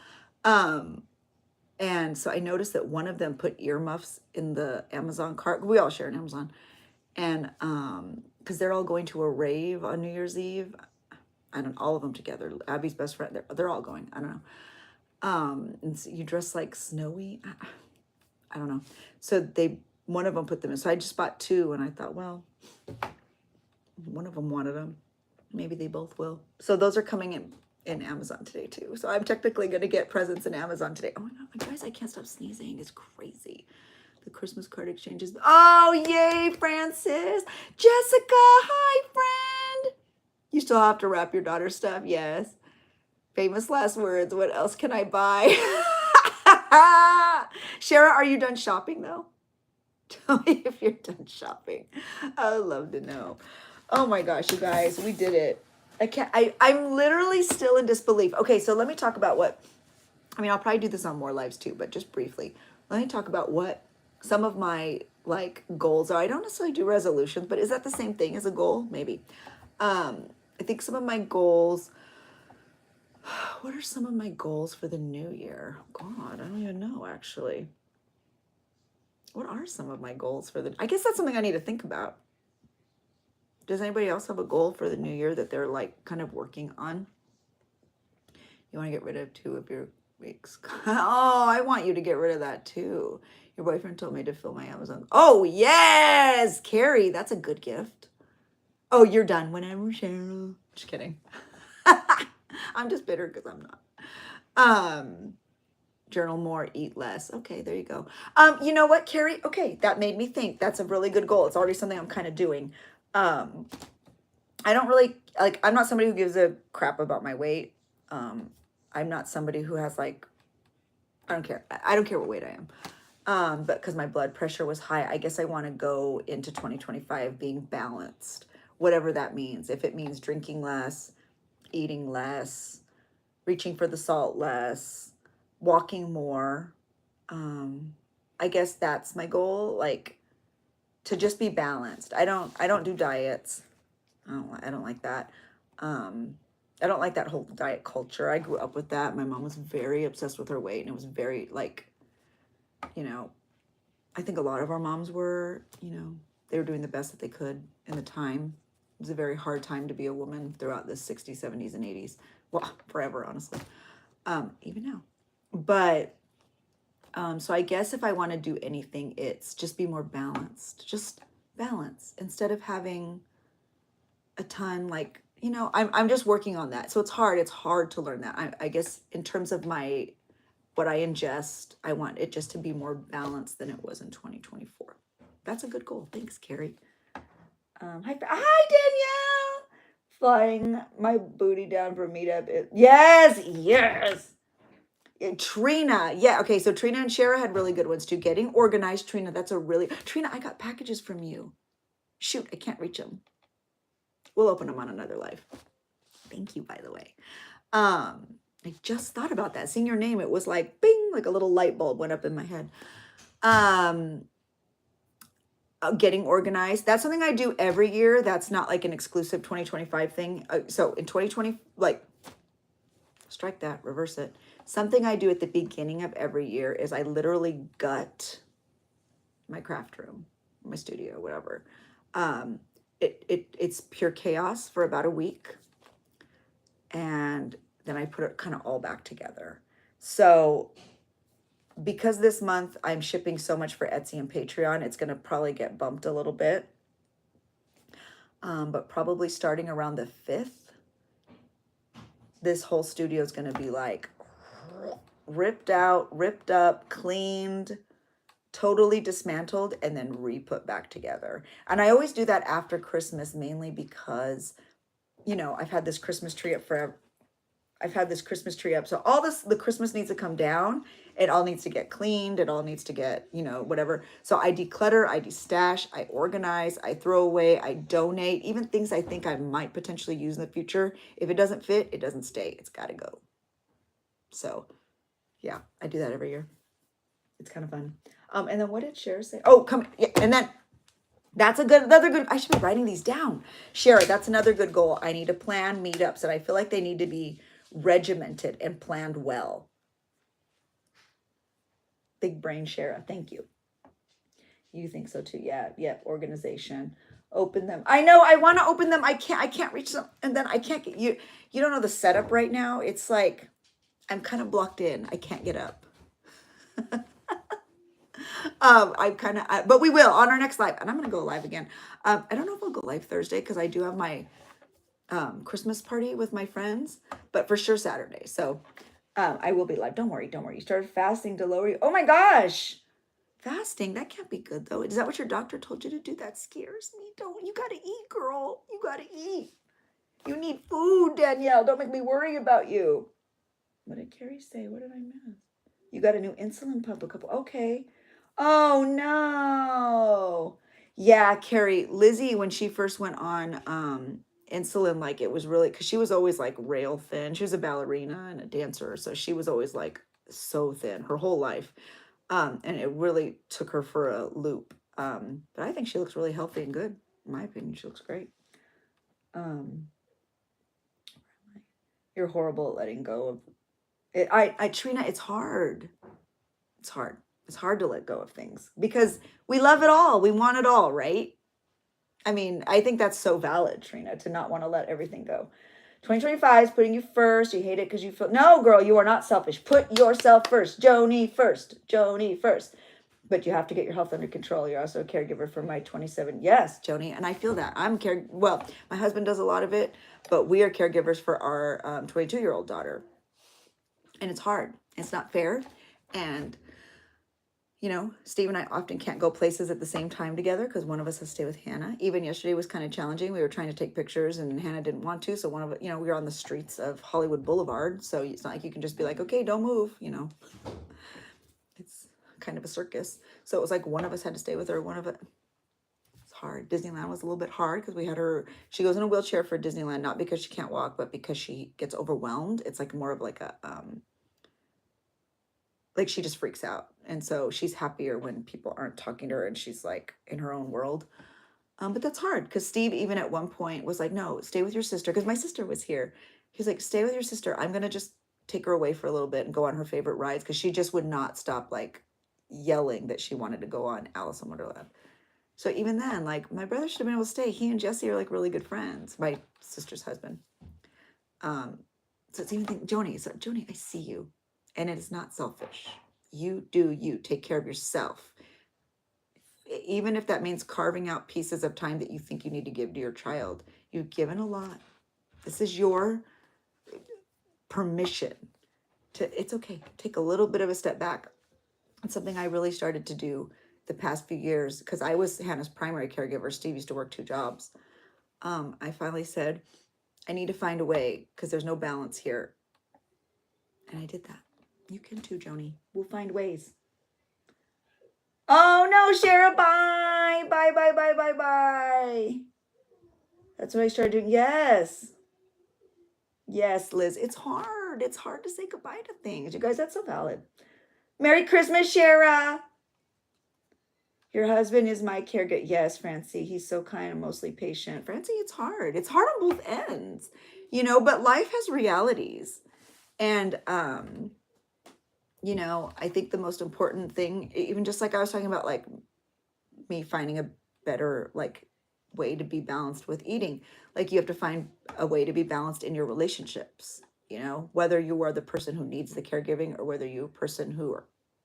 And so I noticed that one of them put earmuffs in the Amazon cart. We all share an Amazon. And because they're all going to a rave on New Year's Eve. I don't, all of them together. Abby's best friend, they're all going. I don't know. And so you dress like Snowy. I don't know. So one of them put them in. So I just bought two, and I thought, well, one of them wanted them. Maybe they both will. So those are coming in Amazon today too. So I'm technically going to get presents in Amazon today. Oh my God, guys, I can't stop sneezing. It's crazy. The Christmas card exchanges. Oh, yay, Francis. Jessica, hi, friend. You still have to wrap your daughter's stuff? Yes. Famous last words. What else can I buy? Shara, are you done shopping though? Tell me if you're done shopping. I would love to know. Oh my gosh, you guys, we did it. I'm literally still in disbelief. Okay, so let me talk about I'll probably do this on more lives too, but just briefly. Let me talk about what some of my like goals are. I don't necessarily do resolutions, but is that the same thing as a goal? Maybe. I think some of my goals, what are some of my goals for the new year? God, I don't even know actually. What are some of my goals I guess that's something I need to think about. Does anybody else have a goal for the new year that they're like kind of working on? You want to get rid of 2 of your weeks. Oh, I want you to get rid of that too. Your boyfriend told me to fill my Amazon. Oh, yes, Carrie, that's a good gift. Oh, you're done whenever, Cheryl. Just kidding. I'm just bitter because I'm not. Journal more, eat less. Okay, there you go. You know what, Carrie? Okay, that made me think. That's a really good goal. It's already something I'm kind of doing. I don't really, like, I'm not somebody who gives a crap about my weight. I'm not somebody who has like, I don't care. I don't care what weight I am. But because my blood pressure was high, I guess I want to go into 2025 being balanced, whatever that means. If it means drinking less, eating less, reaching for the salt less, walking more. I guess that's my goal, like to just be balanced. I don't do diets. I don't like that. I don't like that whole diet culture. I grew up with that. My mom was very obsessed with her weight, and it was very like, I think a lot of our moms were, they were doing the best that they could in the time. It was a very hard time to be a woman throughout the 60s, 70s, and 80s. Well, forever, honestly. Even now. But so I guess if I want to do anything, it's just be more balanced. Just balance instead of having a ton, like, I'm just working on that. So it's hard. It's hard to learn that. I guess in terms of what I ingest, I want it just to be more balanced than it was in 2024. That's a good goal. Thanks, Carrie. Hi, Danielle. Flying my booty down for meetup. Yes. Trina. Yeah. Okay. So Trina and Shara had really good ones too. Getting organized, Trina. Trina, I got packages from you. Shoot, I can't reach them. We'll open them on another live. Thank you, by the way. I just thought about that. Seeing your name, it was like bing, like a little light bulb went up in my head. Getting organized. That's something I do every year. That's not like an exclusive 2025 thing. So in 2020, like, strike that, reverse it. Something I do at the beginning of every year is I literally gut my craft room, my studio, whatever. It's pure chaos for about a week. And then I put it kind of all back together. So because this month I'm shipping so much for Etsy and Patreon, it's going to probably get bumped a little bit. But probably starting around the 5th, this whole studio is going to be like ripped out, ripped up, cleaned, totally dismantled, and then re-put back together. And I always do that after Christmas, mainly because, you know, I've had this Christmas tree up forever. I've had this Christmas tree up. So all this, the Christmas needs to come down. It all needs to get cleaned. It all needs to get, you know, whatever. So I declutter, I destash, I organize, I throw away, I donate, even things I think I might potentially use in the future. If it doesn't fit, it doesn't stay. It's got to go. So yeah, I do that every year. It's kind of fun. And then what did Cher say? Oh, come, yeah, and then that's another good, I should be writing these down. Cher, that's another good goal. I need to plan meetups, and I feel like they need to be regimented and planned well. Big brain Shara, thank you. You think so too? Yeah, organization. Open them. I know I want to open them. I can't reach them, and then I can't get you. You don't know the setup right now. It's like I'm kind of blocked in. I can't get up. I'm kind of, but we will on our next live, and I'm gonna go live again. I don't know if I'll go live Thursday because I do have my Christmas party with my friends, but for sure Saturday. So I will be live. Don't worry. You started fasting to lower you. Oh my gosh. Fasting, that can't be good though. Is that what your doctor told you to do? That scares me. Don't, you gotta eat, girl. You gotta eat. You need food, Danielle. Don't make me worry about you. What did Carrie say? What did I miss? You got a new insulin pump a couple. Okay. Oh no. Yeah, Carrie, Lizzie, when she first went on insulin, like it was really, because she was always like rail thin. She was a ballerina and a dancer, so she was always like so thin her whole life. And it really took her for a loop. But I think she looks really healthy and good. In my opinion, she looks great. You're horrible at letting go of it. Trina, it's hard. It's hard. It's hard to let go of things because we love it all. We want it all, right? I mean, I think that's so valid, Trina, to not want to let everything go. 2025 is putting you first. You hate it because you feel, no, girl, you are not selfish. Put yourself first. Joni first. Joni first. But you have to get your health under control. You're also a caregiver for my 27. Yes, Joni, and I feel that. Well, my husband does a lot of it, but we are caregivers for our 22-year-old daughter. And it's hard. It's not fair. And you know, Steve and I often can't go places at the same time together because one of us has to stay with Hannah. Even yesterday was kind of challenging. We were trying to take pictures and Hannah didn't want to. So one of, you know, we were on the streets of Hollywood Boulevard. So it's not like you can just be like, okay, don't move, you know. It's kind of a circus. So it was like one of us had to stay with her. One of it. It's hard. Disneyland was a little bit hard because we had her, she goes in a wheelchair for Disneyland, not because she can't walk, but because she gets overwhelmed. It's like more of like a, like she just freaks out. And so she's happier when people aren't talking to her and she's like in her own world. But that's hard because Steve even at one point was like, no, stay with your sister. Because my sister was here. He's like, stay with your sister. I'm going to just take her away for a little bit and go on her favorite rides. Because she just would not stop like yelling that she wanted to go on Alice in Wonderland. So even then, like my brother should have been able to stay. He and Jesse are like really good friends. My sister's husband. So it's even think, Joni, so Joni, I see you. And it is not selfish. You do you. Take care of yourself. Even if that means carving out pieces of time that you think you need to give to your child. You've given a lot. This is your permission to, it's okay. Take a little bit of a step back. It's something I really started to do the past few years because I was Hannah's primary caregiver. Steve used to work 2 jobs. I finally said, I need to find a way because there's no balance here. And I did that. You can too, Joni. We'll find ways. Oh no, Shara, bye. Bye. That's what I started doing. Yes, Liz. It's hard. It's hard to say goodbye to things. You guys, that's so valid. Merry Christmas, Shara. Your husband is my caregiver. Yes, Francie. He's so kind and mostly patient. Francie, it's hard. It's hard on both ends, you know, but life has realities. And, you know, I think the most important thing, even just like I was talking about, like me finding a better, like, way to be balanced with eating, like you have to find a way to be balanced in your relationships, you know, whether you are the person who needs the caregiving or whether you're a person who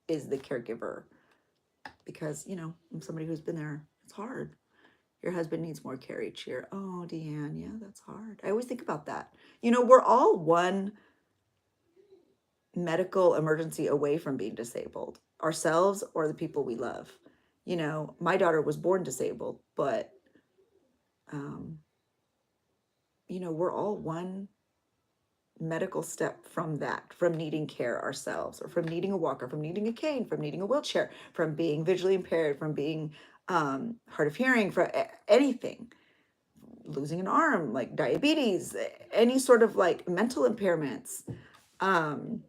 is the caregiver. Because, you know, I'm somebody who's been there. It's hard. Your husband needs more care each year. Oh, Deanne, yeah, that's hard. I always think about that. You know, we're all one medical emergency away from being disabled, ourselves or the people we love. You know, my daughter was born disabled, but, um, you know, we're all one medical step from that, from needing care ourselves, or from needing a walker, from needing a cane, from needing a wheelchair, from being visually impaired, from being hard of hearing, for anything, losing an arm, like diabetes, any sort of like mental impairments. Um,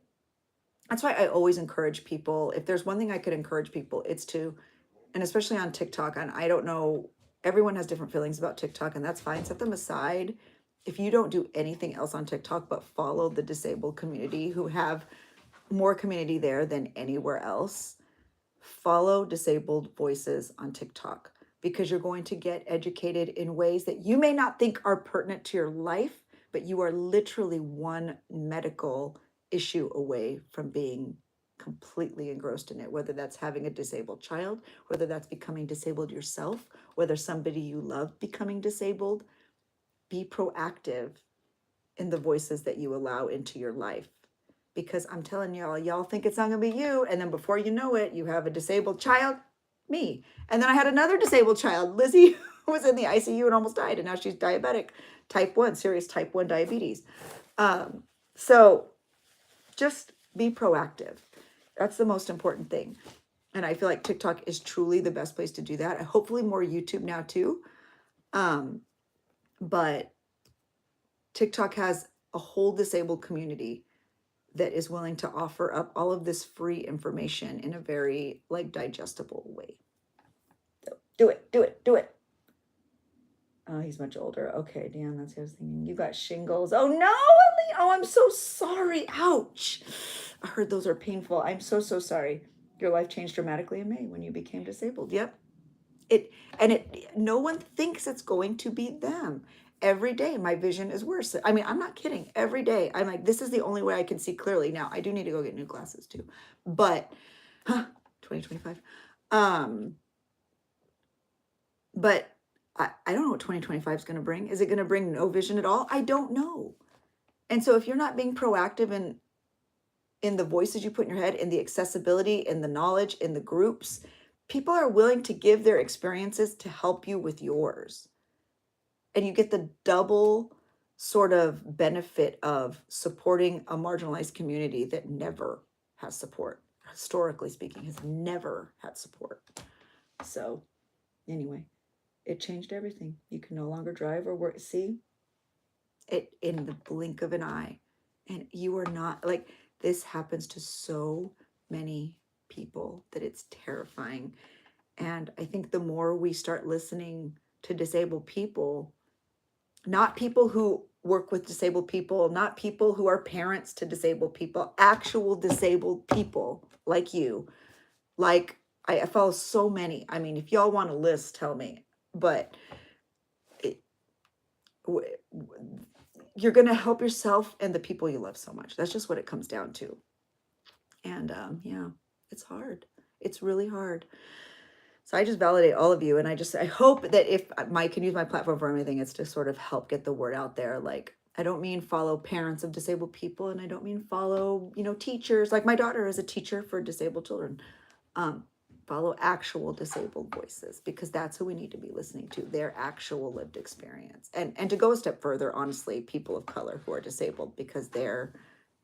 that's why I always encourage people. If there's one thing I could encourage people, it's to, and especially on TikTok, and I don't know, everyone has different feelings about TikTok, and that's fine. Set them aside. If you don't do anything else on TikTok but follow the disabled community, who have more community there than anywhere else, follow disabled voices on TikTok, because you're going to get educated in ways that you may not think are pertinent to your life, but you are literally one medical issue away from being completely engrossed in it, whether that's having a disabled child, whether that's becoming disabled yourself, whether somebody you love becoming disabled. Be proactive in the voices that you allow into your life, because I'm telling y'all think it's not gonna be you, and then before you know it, you have a disabled child, me, and then I had another disabled child, Lizzie, who was in the ICU and almost died, and now she's diabetic, type 1, serious type 1 diabetes. So just be proactive. That's the most important thing. And I feel like TikTok is truly the best place to do that. Hopefully more YouTube now too. But TikTok has a whole disabled community that is willing to offer up all of this free information in a very like digestible way. So do it. Oh, he's much older. Okay, Dan, that's what I was thinking. You got shingles. Oh no, Ellie. Oh, I'm so sorry. Ouch. I heard those are painful. I'm so sorry. Your life changed dramatically in May when you became disabled. Yep. No one thinks it's going to be them. Every day my vision is worse. I mean, I'm not kidding. Every day I'm like, this is the only way I can see clearly. Now I do need to go get new glasses too. But 2025. But I don't know what 2025 is going to bring. Is it going to bring no vision at all? I don't know. And so if you're not being proactive in the voices you put in your head, in the accessibility, in the knowledge, in the groups, people are willing to give their experiences to help you with yours. And you get the double sort of benefit of supporting a marginalized community that never has support, historically speaking, has never had support. So anyway, it changed everything. You can no longer drive or work. See it in the blink of an eye. And you are not like, this happens to so many people that it's terrifying. And I think the more we start listening to disabled people, not people who work with disabled people, not people who are parents to disabled people, actual disabled people like you. Like I follow so many. I mean, if y'all want a list, tell me. But you're going to help yourself and the people you love so much. That's just what it comes down to. And yeah, it's hard. It's really hard. So I just validate all of you. And I hope that if I can use my platform for anything, it's to sort of help get the word out there. Like, I don't mean follow parents of disabled people, and I don't mean follow, teachers. Like my daughter is a teacher for disabled children. Follow actual disabled voices, because that's who we need to be listening to, their actual lived experience. And to go a step further, honestly, people of color who are disabled, because their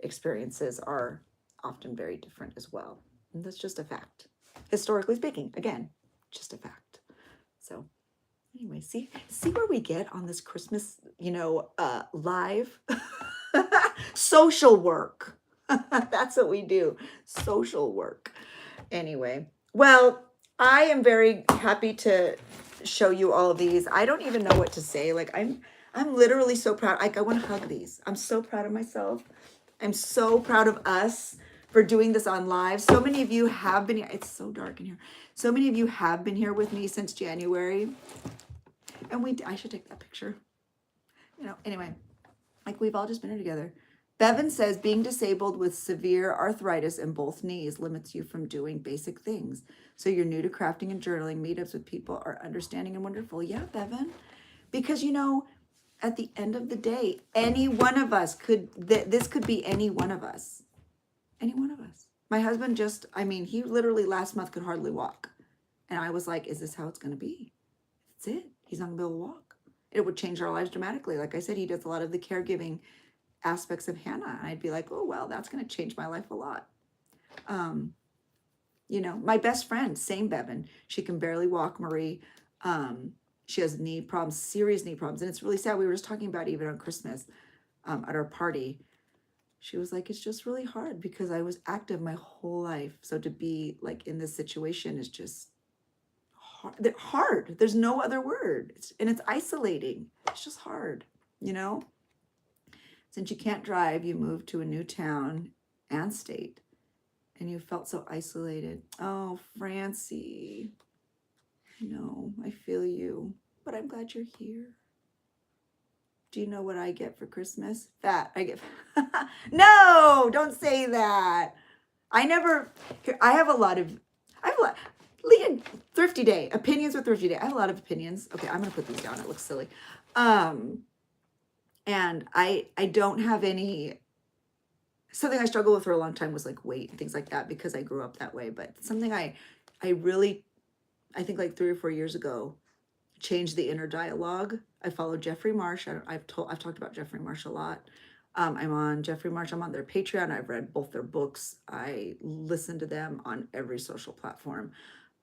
experiences are often very different as well. And that's just a fact. Historically speaking, again, just a fact. So anyway, see where we get on this Christmas, live social work. That's what we do. Social work. Anyway, well, I am very happy to show you all of these. I don't even know what to say. Like I'm literally so proud. Like I want to hug these. I'm so proud of myself. I'm so proud of us for doing this on live. So many of you have been here. It's so dark in here. So many of you have been here with me since January. And I should take that picture. Anyway, like we've all just been here together. Bevan says being disabled with severe arthritis in both knees limits you from doing basic things. So you're new to crafting and journaling. Meetups with people are understanding and wonderful. Yeah, Bevan. Because at the end of the day, any one of us this could be any one of us. Any one of us. My husband he literally last month could hardly walk. And I was like, is this how it's going to be? That's it. He's not going to be able to walk. It would change our lives dramatically. Like I said, he does a lot of the caregiving aspects of Hannah. And I'd be like, oh, well, that's going to change my life a lot. My best friend, same Bevan, she can barely walk, Marie. She has knee problems, serious knee problems. And it's really sad. We were just talking about it even on Christmas at our party. She was like, it's just really hard because I was active my whole life. So to be like in this situation is just hard. There's no other word. It's isolating. It's just hard, Since you can't drive, you moved to a new town and state, and you felt so isolated. Oh, Francie. I know, I feel you, but I'm glad you're here. Do you know what I get for Christmas? Fat. I get No, don't say that. I have a lot. Leah, Thrifty Day. Opinions with Thrifty Day. I have a lot of opinions. Okay, I'm gonna put these down. It looks silly. And I don't have any. Something I struggled with for a long time was like weight and things like that because I grew up that way. But something I think like 3 or 4 years ago, changed the inner dialogue. I follow Jeffrey Marsh. I've talked about Jeffrey Marsh a lot. I'm on Jeffrey Marsh. I'm on their Patreon. I've read both their books. I listen to them on every social platform.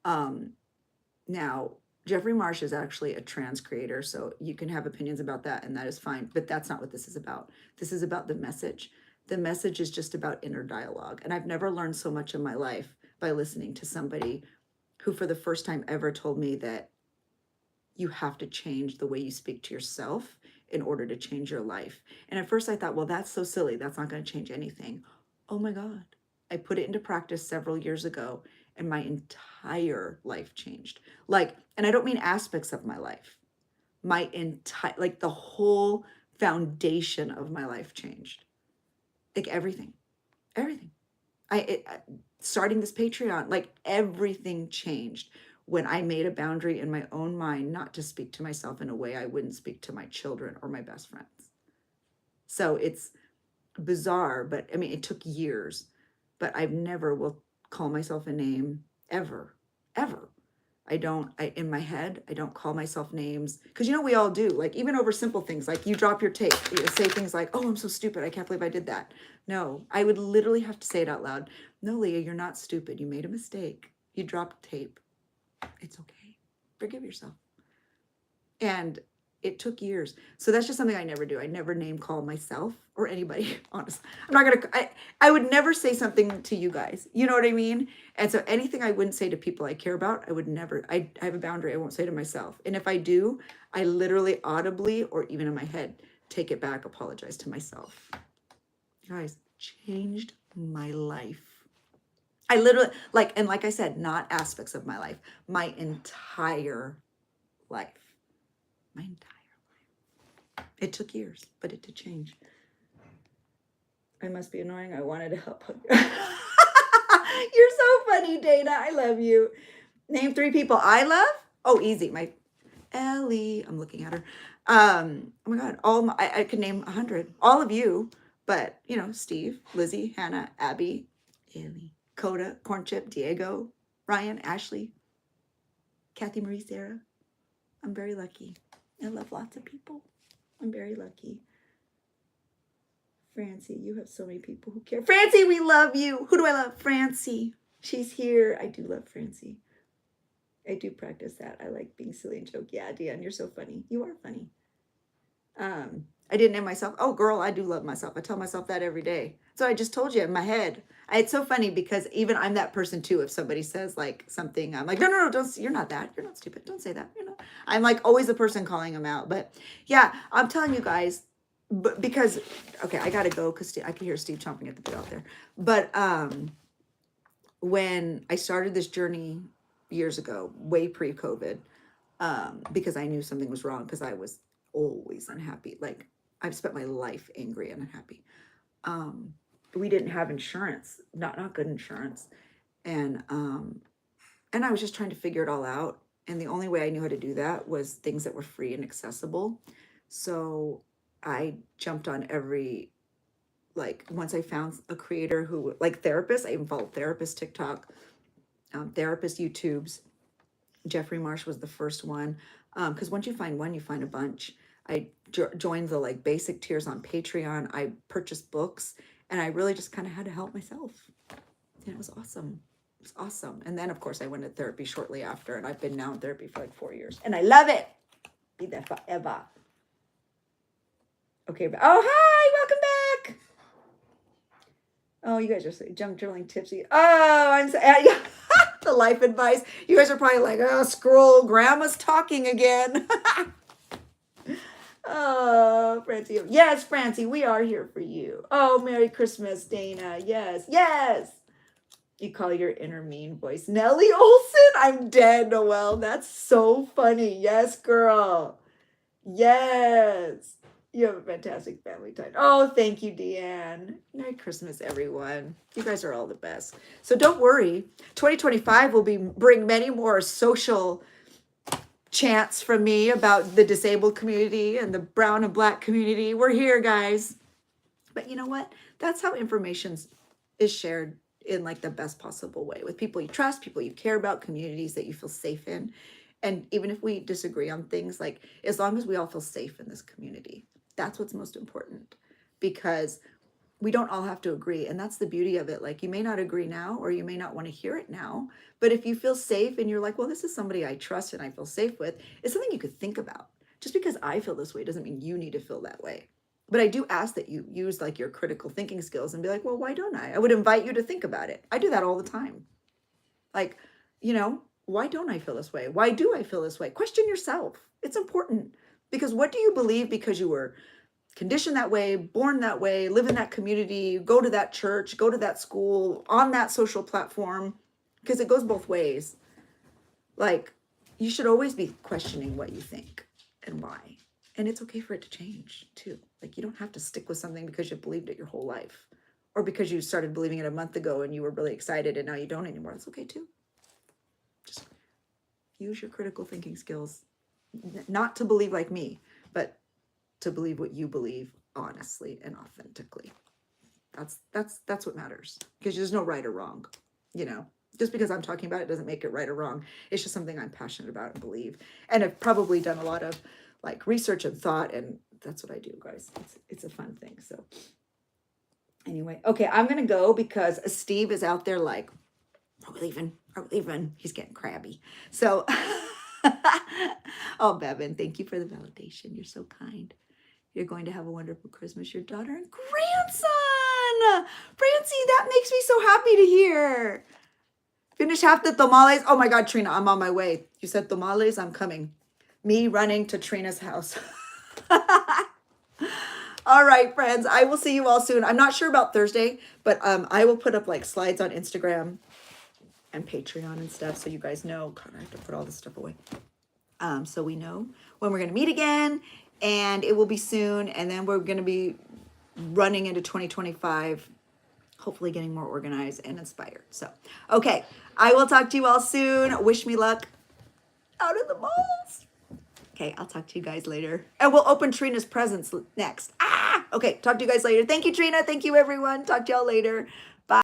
Now, Jeffrey Marsh is actually a trans creator, so you can have opinions about that, and that is fine. But that's not what this is about. This is about the message. The message is just about inner dialogue. And I've never learned so much in my life by listening to somebody who for the first time ever told me that you have to change the way you speak to yourself in order to change your life. And at first I thought, well, that's so silly. That's not going to change anything. Oh my God. I put it into practice several years ago and my entire life changed. And I don't mean aspects of my life. My entire, the whole foundation of my life changed. Like everything. Starting this Patreon, everything changed when I made a boundary in my own mind not to speak to myself in a way I wouldn't speak to my children or my best friends. So it's bizarre, but it took years, but I've never will call myself a name ever. In my head, I don't call myself names because we all do, even over simple things, like you drop your tape, you say things like, oh, I'm so stupid. I can't believe I did that. No, I would literally have to say it out loud. No, Leah, you're not stupid. You made a mistake. You dropped tape. It's okay. Forgive yourself. And it took years. So that's just something I never do. I never name call myself or anybody, honestly. I would never say something to you guys. You know what I mean? And so anything I wouldn't say to people I care about, I have a boundary I won't say to myself. And if I do, I literally audibly or even in my head, take it back, apologize to myself. Guys, changed my life. I literally, and like I said, not aspects of my life, my entire life. My entire life. It took years, but it did change. I must be annoying. I wanted to help. You're so funny, Dana. I love you. Name 3 people I love. Oh, easy. My Ellie. I'm looking at her. Oh my God. I could name 100. All of you, but Steve, Lizzie, Hannah, Abby, Ellie, Coda, Cornchip, Diego, Ryan, Ashley, Kathy Marie, Sarah. I'm very lucky. I love lots of people. I'm very lucky. Francie, you have so many people who care. Francie, we love you. Who do I love? Francie. She's here. I do love Francie. I do practice that. I like being silly and joke. Yeah, Dion, you're so funny. You are funny. I didn't name myself. Oh, girl, I do love myself. I tell myself that every day. So I just told you in my head. It's so funny because even I'm that person too. If somebody says something, I'm like, no, don't. You're not that. You're not stupid. Don't say that. I'm always the person calling them out. But yeah, I'm telling you guys, because okay, I gotta go because I can hear Steve chomping at the bit out there. But when I started this journey years ago, way pre-COVID, because I knew something was wrong because I was always unhappy. I've spent my life angry and unhappy. we didn't have insurance, not good insurance. And I was just trying to figure it all out. And the only way I knew how to do that was things that were free and accessible. So I jumped on every, like, once I found a creator who, like, therapists, I even followed therapist TikTok, therapist YouTubes. Jeffrey Marsh was the first one. Because once you find one, you find a bunch. I joined the like basic tiers on Patreon. I purchased books, and I really just kind of had to help myself. And it was awesome. It was awesome. And then, of course, I went to therapy shortly after, and I've been now in therapy for like 4 years, and I love it. Be there forever. Okay. Oh, hi. Welcome back. Oh, you guys are so junk journaling tipsy. Oh, I'm so, the life advice. You guys are probably like, oh, scroll, grandma's talking again. Oh, Francie. Yes, Francie, we are here for you. Oh, Merry Christmas, Dana. Yes, yes. You call your inner mean voice Nellie Olson? I'm dead, Noelle. That's so funny. Yes, girl. Yes. You have a fantastic family time. Oh, thank you, Deanne. Merry Christmas, everyone. You guys are all the best. So don't worry. 2025 will bring many more social chants from me about the disabled community and the brown and black community. We're here, guys. But you know what? That's how information is shared in like the best possible way with people you trust, people you care about, communities that you feel safe in. And even if we disagree on things, like as long as we all feel safe in this community, that's what's most important, because we don't all have to agree. And that's the beauty of it. Like, you may not agree now, or you may not want to hear it now, but if you feel safe and you're like, well, this is somebody I trust and I feel safe with, it's something you could think about. Just because I feel this way doesn't mean you need to feel that way. But I do ask that you use like your critical thinking skills and be like, well, why don't I? I would invite you to think about it. I do that all the time. Like, why don't I feel this way? Why do I feel this way? Question yourself. It's important, because what do you believe because you were conditioned that way, born that way, live in that community, go to that church, go to that school, on that social platform? Because it goes both ways. Like, you should always be questioning what you think and why. And it's okay for it to change too. Like, you don't have to stick with something because you've believed it your whole life, or because you started believing it a month ago and you were really excited and now you don't anymore. That's okay too. Just use your critical thinking skills, not to believe like me, but to believe what you believe honestly and authentically. That's what matters, because there's no right or wrong. Just because I'm talking about it doesn't make it right or wrong. It's just something I'm passionate about and believe, and I've probably done a lot of like research and thought, and that's what I do, guys. It's a fun thing. So anyway, okay, I'm gonna go because Steve is out there like, are we leaving? Are we leaving? He's getting crabby. So oh, Bevan, thank you for the validation. You're so kind. You're going to have a wonderful Christmas, your daughter and grandson. Francie, that makes me so happy to hear. Finish half the tamales. Oh my God, Trina, I'm on my way. You said tamales, I'm coming. Me running to Trina's house. All right, friends, I will see you all soon. I'm not sure about Thursday, but I will put up like slides on Instagram and Patreon and stuff, so you guys know. God, I have to put all this stuff away. So we know when we're going to meet again, and it will be soon. And then we're going to be running into 2025, hopefully getting more organized and inspired. So, okay, I will talk to you all soon. Wish me luck out in the malls. Okay, I'll talk to you guys later. And we'll open Trina's presents next. Okay, talk to you guys later. Thank you, Trina. Thank you, everyone. Talk to y'all later.